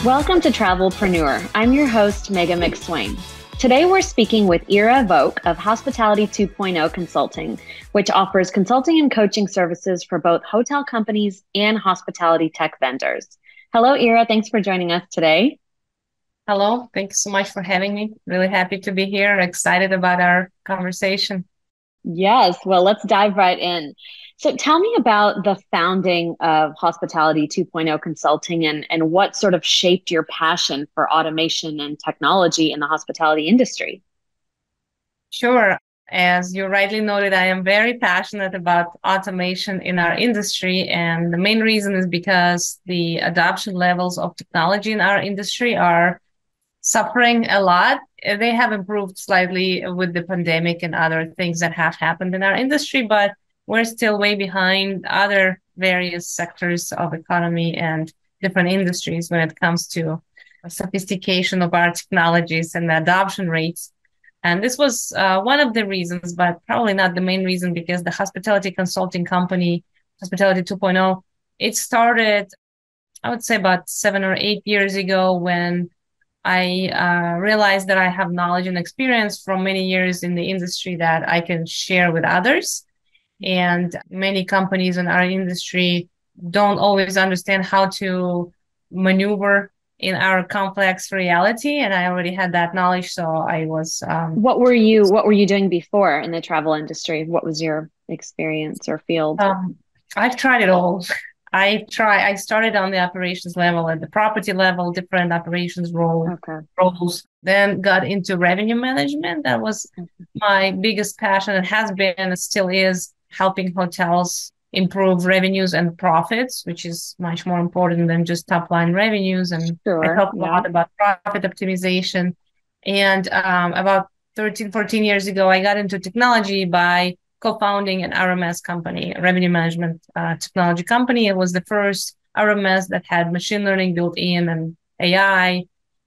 Welcome to TravelPreneur. I'm your host, Megan McSwain. Today, we're speaking with Ira Vouk of Hospitality 2.0 Consulting, which offers consulting and coaching services for both hotel companies and hospitality tech vendors. Hello, Ira. Thanks for joining us today. Hello. Thank you so much for having me. Really happy to be here. Excited about our conversation. Yes, well, let's dive right in. So tell me about the founding of Hospitality 2.0 Consulting and what sort of shaped your passion for automation and technology in the hospitality industry. Sure. As you rightly noted, I am very passionate about automation in our industry. And the main reason is because the adoption levels of technology in our industry are suffering a lot. They have improved slightly with the pandemic and other things that have happened in our industry, but we're still way behind other various sectors of economy and different industries when it comes to sophistication of our technologies and the adoption rates. And this was one of the reasons, but probably not the main reason, because the hospitality consulting company, Hospitality 2.0, it started, I would say, about 7 or 8 years ago, when I realized that I have knowledge and experience from many years in the industry that I can share with others. And many companies in our industry don't always understand how to maneuver in our complex reality. And I already had that knowledge. So I was What were you doing before in the travel industry? What was your experience or field? um, I've tried it all. I started on the operations level, at the property level, different operations Okay. roles, then got into revenue management. That was my biggest passion. It has been and it still is helping hotels improve revenues and profits, which is much more important than just top line revenues. And I Sure. talk a Yeah. lot about profit optimization. And about 13, 14 years ago, I got into technology by co-founding an RMS company, a revenue management technology company. It was the first RMS that had machine learning built in and AI.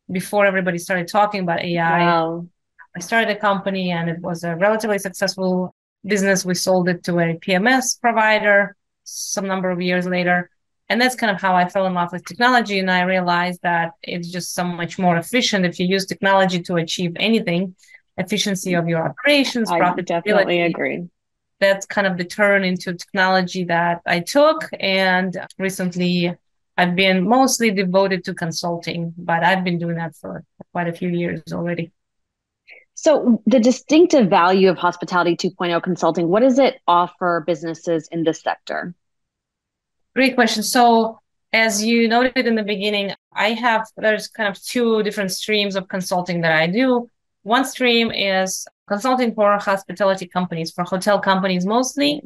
Before everybody started talking about AI, Wow. I started a company and it was a relatively successful business. We sold it to a PMS provider some number of years later. And that's kind of how I fell in love with technology. And I realized that it's just so much more efficient if you use technology to achieve anything, efficiency of your operations, I definitely profitability. agree. That's kind of the turn into technology that I took. And recently, I've been mostly devoted to consulting, but I've been doing that for quite a few years already. So the distinctive value of Hospitality 2.0 Consulting, what does it offer businesses in this sector? Great question. So, as you noted in the beginning, there's kind of two different streams of consulting that I do. One stream is consulting for hospitality companies, for hotel companies mostly.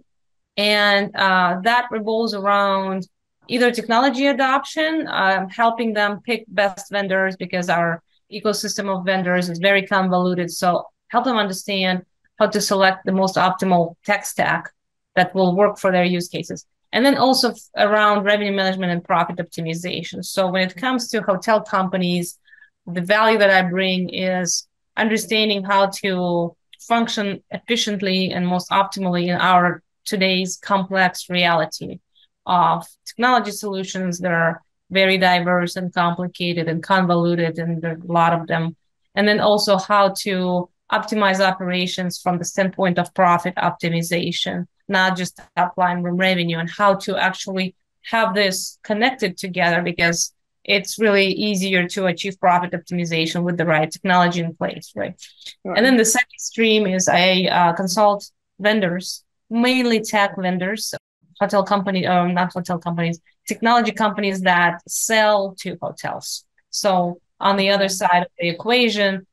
And that revolves around either technology adoption, helping them pick best vendors, because our ecosystem of vendors is very convoluted. So help them understand how to select the most optimal tech stack that will work for their use cases. And then also around revenue management and profit optimization. So when it comes to hotel companies, the value that I bring is understanding how to function efficiently and most optimally in our today's complex reality of technology solutions that are very diverse and complicated and convoluted, and there are a lot of them. And then also how to optimize operations from the standpoint of profit optimization, not just top line revenue, and how to actually have this connected together, because it's really easier to achieve profit optimization with the right technology in place, right? And Sure. then the second stream is I consult vendors, mainly tech vendors, hotel company, not hotel companies, technology companies that sell to hotels. So on the other Okay. side of the equation,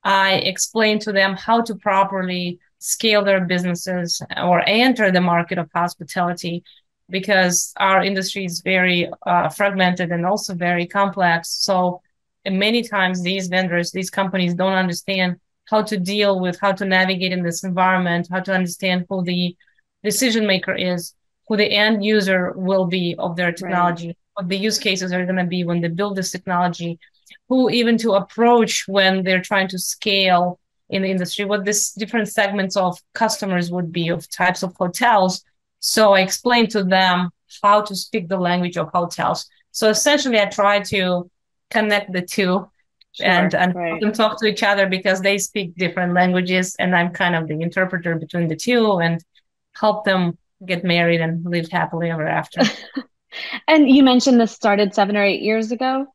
I explain to them how to properly scale their businesses or enter the market of hospitality, because our industry is very fragmented and also very complex. So many times these vendors, these companies don't understand how to deal with, how to navigate in this environment, how to understand who the decision maker is, who the end user will be of their Right. technology, what the use cases are going to be when they build this technology, who even to approach when they're trying to scale in the industry, what this different segments of customers would be, of types of hotels. So I explained to them how to speak the language of hotels. So essentially, I try to connect the two Sure, and help right. them talk to each other because they speak different languages. And I'm kind of the interpreter between the two and help them get married and live happily ever after. And you mentioned this started 7 or 8 years ago.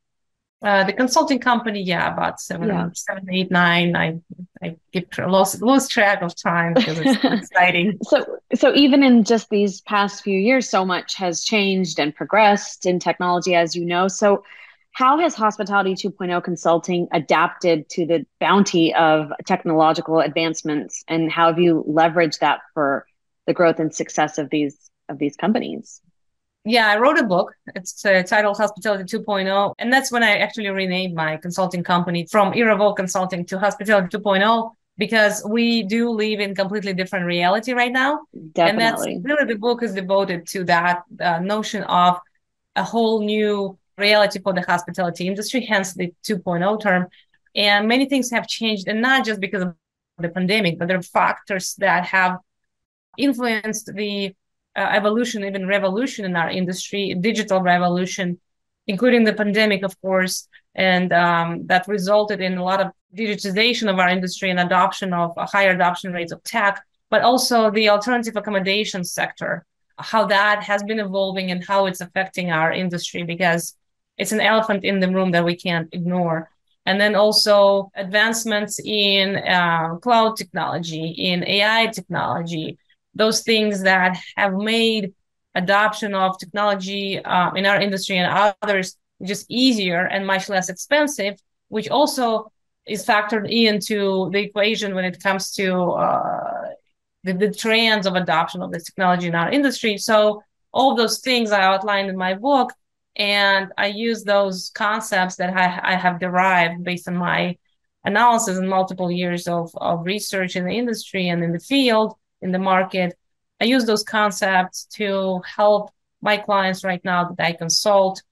The consulting company, yeah, about Yeah. 7, 8, 9. I keep lose track of time because it's so exciting. So even in just these past few years, so much has changed and progressed in technology, as you know. So how has Hospitality 2.0 consulting adapted to the bounty of technological advancements, and how have you leveraged that for the growth and success of these companies? Yeah, I wrote a book. It's titled Hospitality 2.0. And that's when I actually renamed my consulting company from Ira Vouk Consulting to Hospitality 2.0 because we do live in completely different reality right now. And that's Definitely. really the book is devoted to that notion of a whole new reality for the hospitality industry, hence the 2.0 term. And many things have changed, and not just because of the pandemic, but there are factors that have influenced the evolution, even revolution in our industry, digital revolution, including the pandemic, of course, and that resulted in a lot of digitization of our industry and adoption of higher adoption rates of tech, but also the alternative accommodation sector, how that has been evolving and how it's affecting our industry because it's an elephant in the room that we can't ignore. And then also advancements in cloud technology, in AI technology, those things that have made adoption of technology in our industry and others just easier and much less expensive, which also is factored into the equation when it comes to the trends of adoption of this technology in our industry. So all those things I outlined in my book, and I use those concepts that I have derived based on my analysis and multiple years of research in the industry and in the field, in the market. I use those concepts to help my clients right now that I consult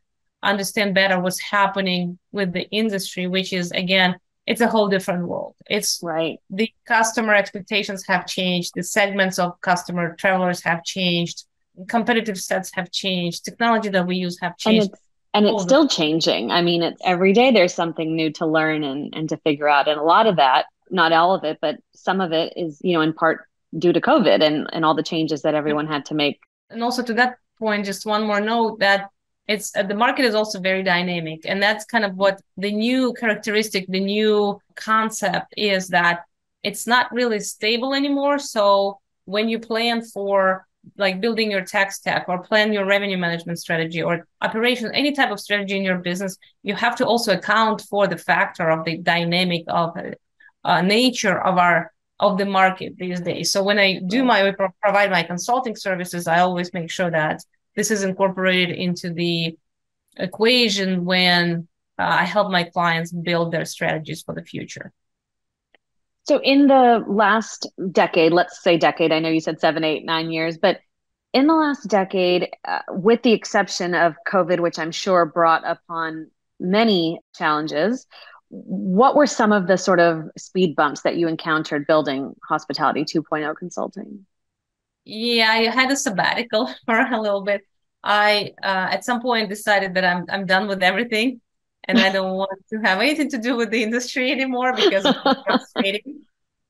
understand better what's happening with the industry, which is, again, it's a whole different world. It's Right. the customer expectations have changed, the segments of customer travelers have changed, competitive sets have changed, technology that we use have And changed. it's All of it. still changing. I mean, it's every day there's something new to learn and to figure out. And a lot of that, not all of it, but some of it is, in part due to COVID and all the changes that everyone had to make. And also to that point, just one more note that it's the market is also very dynamic, and that's kind of what the new characteristic, the new concept is that it's not really stable anymore. So when you plan for like building your tech stack or plan your revenue management strategy or operation, any type of strategy in your business, you have to also account for the factor of the dynamic of nature of the market these days. So when I do Right. provide my consulting services, I always make sure that this is incorporated into the equation when I help my clients build their strategies for the future. So in the last decade, let's say decade, I know you said 7, 8, 9 years, but in the last decade, with the exception of COVID, which I'm sure brought upon many challenges, what were some of the sort of speed bumps that you encountered building Hospitality 2.0 consulting? Yeah, I had a sabbatical for a little bit. I at some point decided that I'm done with everything and I don't want to have anything to do with the industry anymore because it's too frustrating,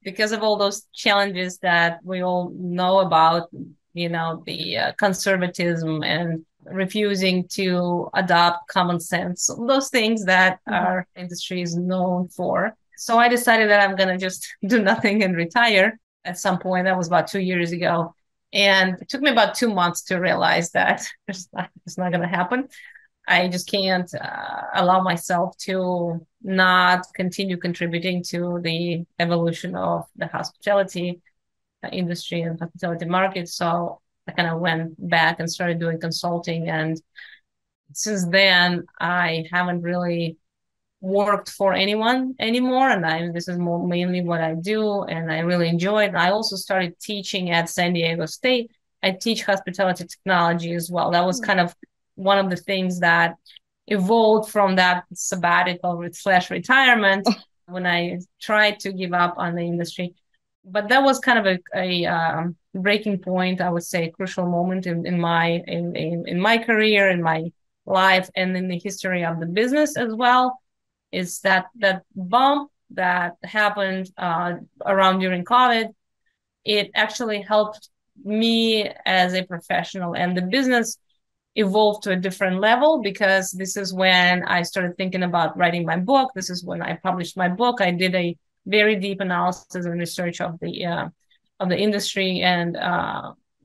because of all those challenges that we all know about, the conservatism and refusing to adopt common sense, those things that Mhm. our industry is known for. So I decided that I'm going to just do nothing and retire at some point. That was about 2 years ago. And it took me about 2 months to realize that it's not going to happen. I just can't allow myself to not continue contributing to the evolution of the hospitality industry and hospitality market. So I kind of went back and started doing consulting. And since then, I haven't really worked for anyone anymore. And this is more mainly what I do. And I really enjoy it. I also started teaching at San Diego State. I teach hospitality technology as well. That was kind of one of the things that evolved from that sabbatical slash retirement when I tried to give up on the industry. But that was kind of a breaking point, I would say, a crucial moment in my career, in my life and in the history of the business as well, is that bump that happened around during COVID. It actually helped me as a professional, and the business evolved to a different level, because this is when I started thinking about writing my book. This is when I published my book. I did a very deep analysis and research of the industry, and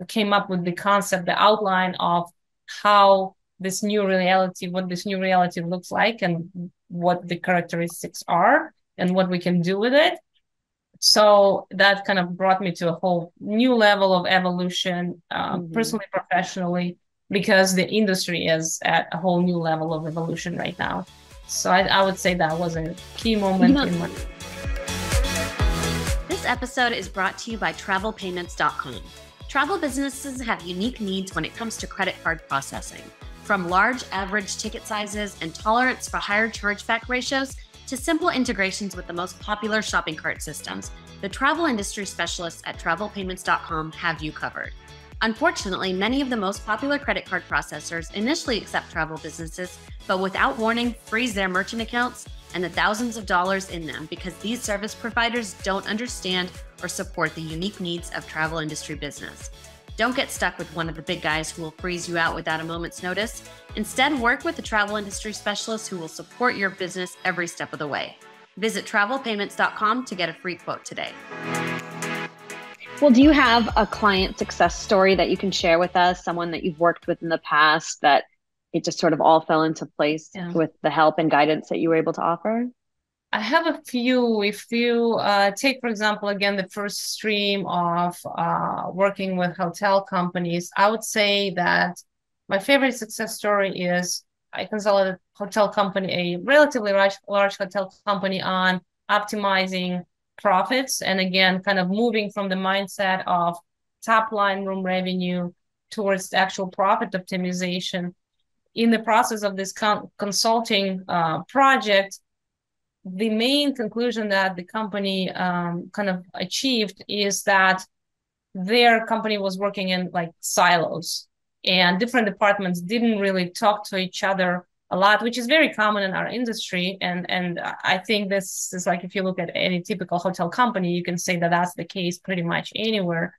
came up with the concept, the outline of how this new reality, what this new reality looks like, and what the characteristics are, and what we can do with it. So that kind of brought me to a whole new level of evolution, personally, professionally, because the industry is at a whole new level of evolution right now. So I would say that was a key moment in my. This episode is brought to you by TravelPayments.com. Travel businesses have unique needs when it comes to credit card processing, from large average ticket sizes and tolerance for higher chargeback ratios to simple integrations with the most popular shopping cart systems. The travel industry specialists at TravelPayments.com have you covered. Unfortunately, many of the most popular credit card processors initially accept travel businesses, but without warning, freeze their merchant accounts and the thousands of dollars in them, because these service providers don't understand or support the unique needs of travel industry business. Don't get stuck with one of the big guys who will freeze you out without a moment's notice. Instead, work with the travel industry specialists who will support your business every step of the way. Visit TravelPayments.com to get a free quote today. Well, do you have a client success story that you can share with us? Someone that you've worked with in the past that it just sort of all fell into place with the help and guidance that you were able to offer? I have a few. If you take, for example, again, the first stream of working with hotel companies, I would say that my favorite success story is I consolidated a hotel company, a relatively large hotel company, on optimizing profits. And again, kind of moving from the mindset of top line room revenue towards the actual profit optimization. In the process of this consulting project, the main conclusion that the company kind of achieved is that their company was working in like silos, and different departments didn't really talk to each other a lot, which is very common in our industry. And I think this is like, if you look at any typical hotel company, you can say that that's the case pretty much anywhere.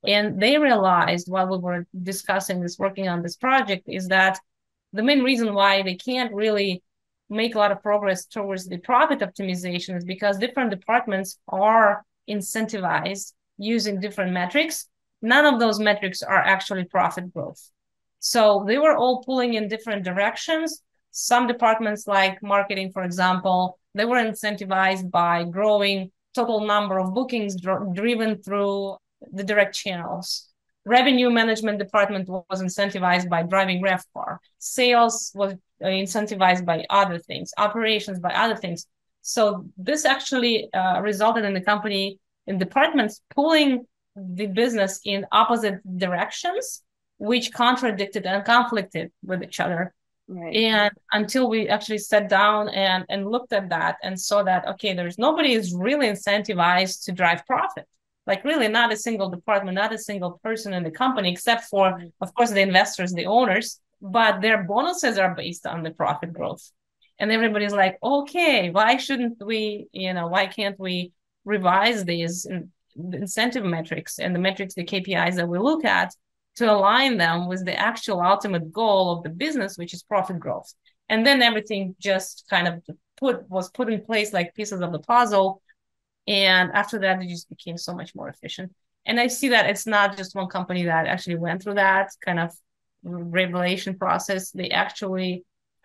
And they realized while we were discussing this, working on this project, is that the main reason why they can't really make a lot of progress towards the profit optimization is because different departments are incentivized using different metrics. None of those metrics are actually profit growth. So they were all pulling in different directions. Some departments, like marketing, for example, they were incentivized by growing total number of bookings driven through the direct channels. Revenue management department was incentivized by driving RevPAR. Sales was incentivized by other things, operations by other things. So this actually resulted in the company, in departments, pulling the business in opposite directions, which contradicted and conflicted with each other. Right. And until we actually sat down and looked at that and saw that, okay, nobody is really incentivized to drive profit. Like really not a single department, not a single person in the company, except for, of course, the investors, the owners, but their bonuses are based on the profit growth. And everybody's like, okay, why shouldn't we, why can't we revise these incentive metrics and the metrics, the KPIs that we look at, to align them with the actual ultimate goal of the business, which is profit growth. And then everything just kind of was put in place like pieces of the puzzle. And after that, it just became so much more efficient. And I see that it's not just one company that actually went through that kind of revelation process.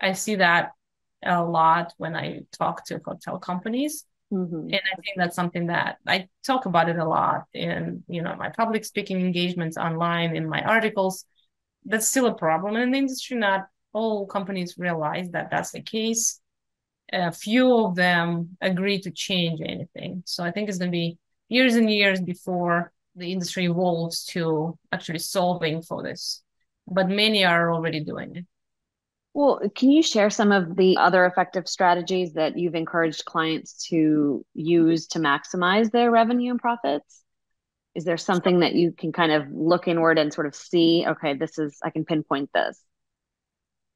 I see that a lot when I talk to hotel companies. And I think that's something that I talk about it a lot in, my public speaking engagements online, in my articles. That's still a problem in the industry. Not all companies realize that that's the case. A few of them agree to change anything. So I think it's going to be years and years before the industry evolves to actually solving for this. But many are already doing it. Well, can you share some of the other effective strategies that you've encouraged clients to use to maximize their revenue and profits? Is there something that you can kind of look inward and sort of see, okay, I can pinpoint this?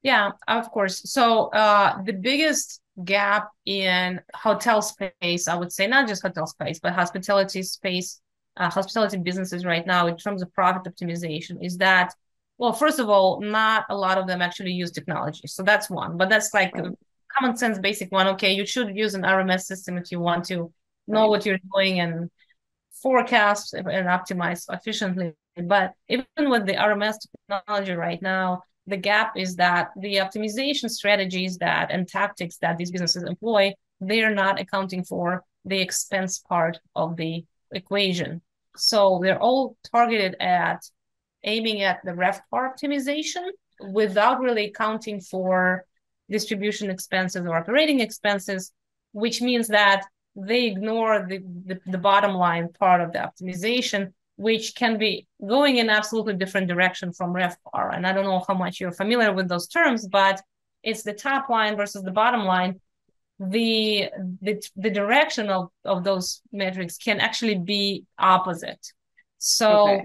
Yeah, of course. So the biggest gap in hotel space, I would say, not just hotel space, but hospitality space, hospitality businesses right now in terms of profit optimization is that, well, first of all, not a lot of them actually use technology. So that's one, but that's like a Right. common sense basic one. Okay, you should use an RMS system if you want to know Right. what you're doing and forecast and optimize efficiently. But even with the RMS technology right now, the gap is that the optimization strategies that and tactics that these businesses employ, they are not accounting for the expense part of the equation. So they're all targeted at aiming at the RevPAR optimization without really accounting for distribution expenses or operating expenses, which means that they ignore the bottom line part of the optimization, which can be going in absolutely different direction from RevPAR. And I don't know how much you're familiar with those terms, but it's the top line versus the bottom line. The direction of those metrics can actually be opposite. Okay. So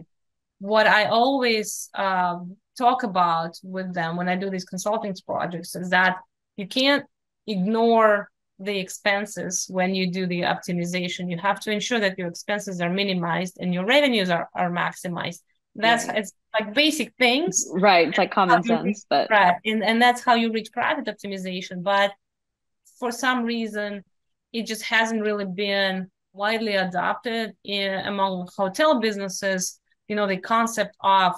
what I always talk about with them when I do these consulting projects is that you can't ignore the expenses when you do the optimization. You have to ensure that your expenses are minimized and your revenues are maximized. That's Right. it's like basic things. Right. It's like common sense, but Right. And that's how you reach profit optimization. But for some reason, it just hasn't really been widely adopted among hotel businesses. The concept of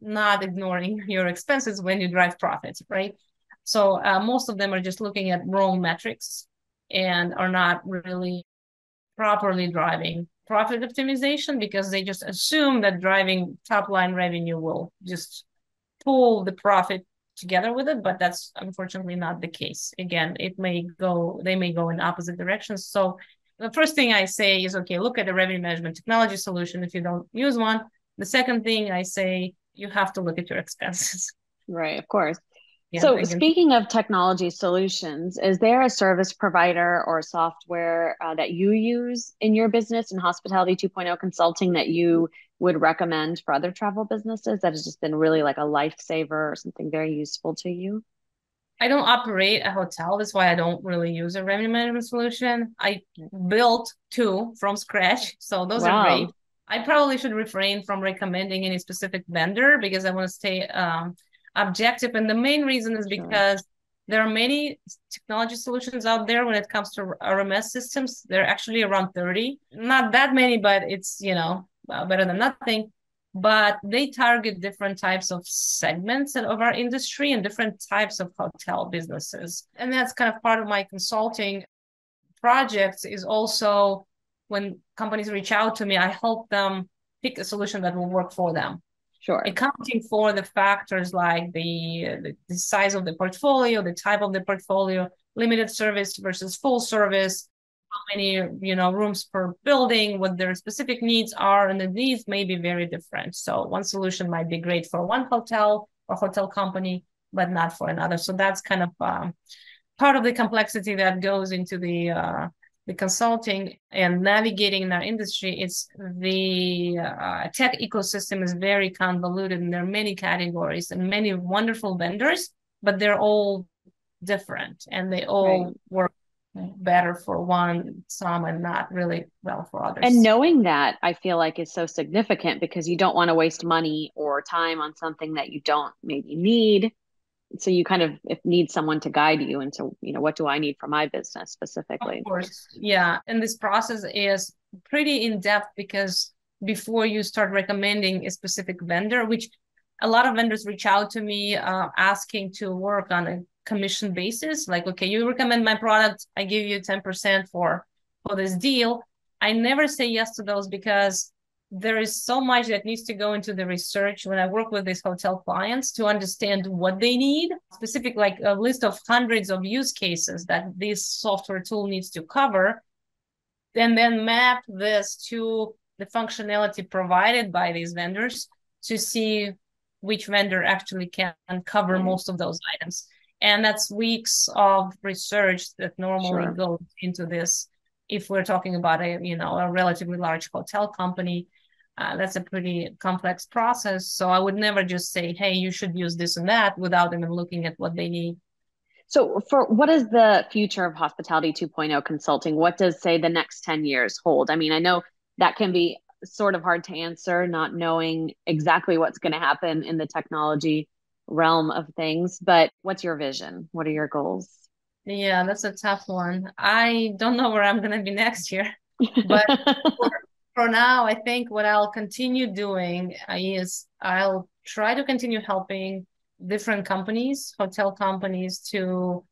not ignoring your expenses when you drive profits, right? So most of them are just looking at wrong metrics and are not really properly driving profit optimization because they just assume that driving top line revenue will just pull the profit together with it, but that's unfortunately not the case. Again, they may go in opposite directions. So the first thing I say is, okay, look at a revenue management technology solution if you don't use one. The second thing I say, you have to look at your expenses. right, of course. Yeah, So, again, speaking of technology solutions, is there a service provider or software that you use in your business in Hospitality 2.0 consulting that you would recommend for other travel businesses that has just been really like a lifesaver or something very useful to you? I don't operate a hotel. That's why I don't really use a revenue management solution. I built two from scratch. So those are great. Wow. I probably should refrain from recommending any specific vendor because I want to stay objective. And the main reason is Sure. because there are many technology solutions out there when it comes to RMS systems. There are actually around 30. Not that many, but it's, better than nothing, but they target different types of segments of our industry and different types of hotel businesses. And that's kind of part of my consulting projects is also when companies reach out to me, I help them pick a solution that will work for them. Sure. Accounting for the factors like the size of the portfolio, the type of the portfolio, limited service versus full service, how many rooms per building, what their specific needs are, and the needs may be very different. So one solution might be great for one hotel or hotel company, but not for another. So that's kind of part of the complexity that goes into the consulting and navigating in our industry. It's the tech ecosystem is very convoluted, and there are many categories and many wonderful vendors, but they're all different and they Right. all work better for some and not really well for And others. knowing that, I feel like is so significant because you don't want to waste money or time on something that you don't maybe need. So you kind of if need someone to guide you into, what do I need for my business Of specifically? course, yeah. And this process is pretty in depth because before you start recommending a specific vendor, which a lot of vendors reach out to me asking to work on a commission basis, like, okay, you recommend my product, I give you 10% for this deal. I never say yes to those because there is so much that needs to go into the research when I work with these hotel clients to understand what they need, specific like a list of hundreds of use cases that this software tool needs to cover, and then map this to the functionality provided by these vendors to see which vendor actually can cover Right. most of those items. And that's weeks of research that normally Sure. goes into this if we're talking about a relatively large hotel company. That's a pretty complex process. So I would never just say, hey, you should use this and that without even looking at what they need. So for what is the future of Hospitality 2.0 consulting? What does, say, the next 10 years hold? I mean, I know that can be sort of hard to answer, not knowing exactly what's going to happen in the technology realm of things, but what's your vision? What are your goals? Yeah, that's a tough one. I don't know where I'm going to be next year, but for, for now, I think what I'll continue doing is I'll try to continue helping different companies, hotel companies, to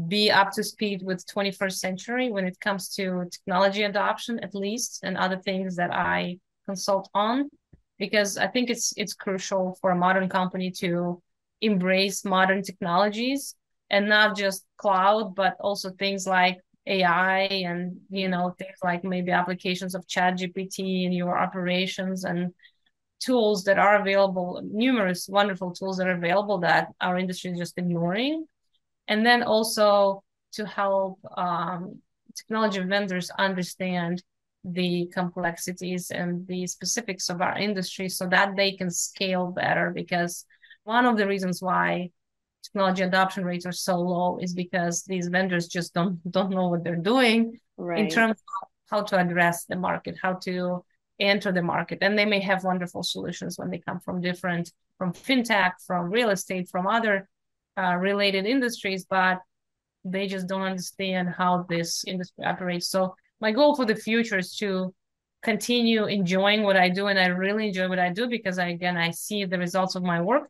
be up to speed with 21st century when it comes to technology adoption, at least, and other things that I consult on, because I think it's crucial for a modern company to embrace modern technologies, and not just cloud, but also things like AI, and things like maybe applications of chat GPT in your operations, and tools that are available, numerous wonderful tools that are available that our industry is just ignoring. And then also to help technology vendors understand the complexities and the specifics of our industry so that they can scale better. Because one of the reasons why technology adoption rates are so low is because these vendors just don't know what they're doing in Right. terms of how to address the market, how to enter the market. And they may have wonderful solutions when they come from fintech, from real estate, from other related industries, but they just don't understand how this industry operates. So my goal for the future is to continue enjoying what I do, and I really enjoy what I do because I see the results of my work.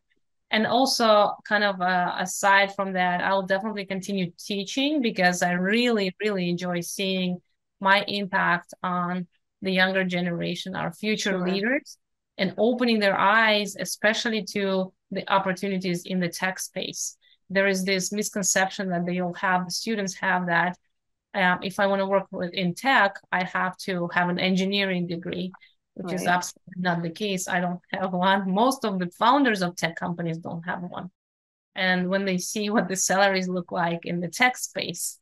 And also, kind of aside from that, I'll definitely continue teaching because I really, really enjoy seeing my impact on the younger generation, our future Sure. leaders, and opening their eyes, especially to the opportunities in the tech space. There is this misconception that the students have that if I want to work in tech, I have to have an engineering degree, which is Right. absolutely not the case. I don't have one. Most of the founders of tech companies don't have one. And when they see what the salaries look like in the tech space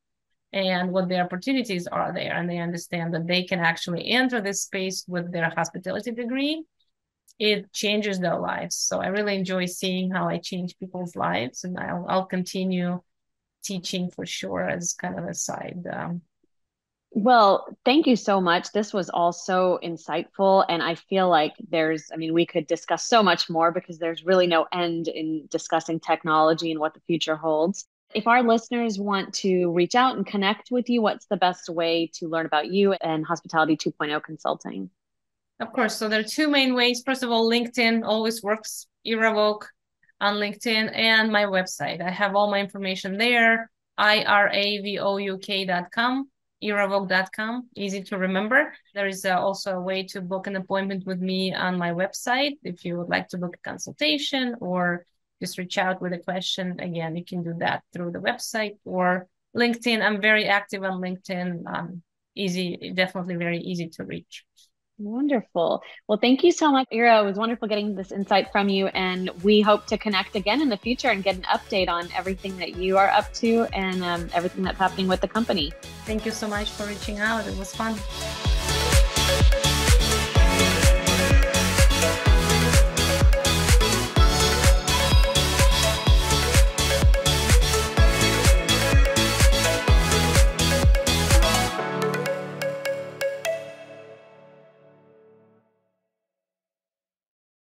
and what the opportunities are there, and they understand that they can actually enter this space with their hospitality degree, it changes their lives. So I really enjoy seeing how I change people's lives, and I'll continue teaching for sure as kind of a side. Well, thank you so much. This was all so insightful. And I feel like I mean, we could discuss so much more because there's really no end in discussing technology and what the future holds. If our listeners want to reach out and connect with you, what's the best way to learn about you and Hospitality 2.0 consulting? Of course. So there are two main ways. First of all, LinkedIn always works. Ira Vouk on LinkedIn, and my website. I have all my information there. iravouk.com, iravouk.com. Easy to remember. There is also a way to book an appointment with me on my website. If you would like to book a consultation or just reach out with a question, again, you can do that through the website or LinkedIn. I'm very active on LinkedIn. Easy, definitely very easy to reach. Wonderful. Well, thank you so much, Ira. It was wonderful getting this insight from you. And we hope to connect again in the future and get an update on everything that you are up to and everything that's happening with the company. Thank you so much for reaching out. It was fun.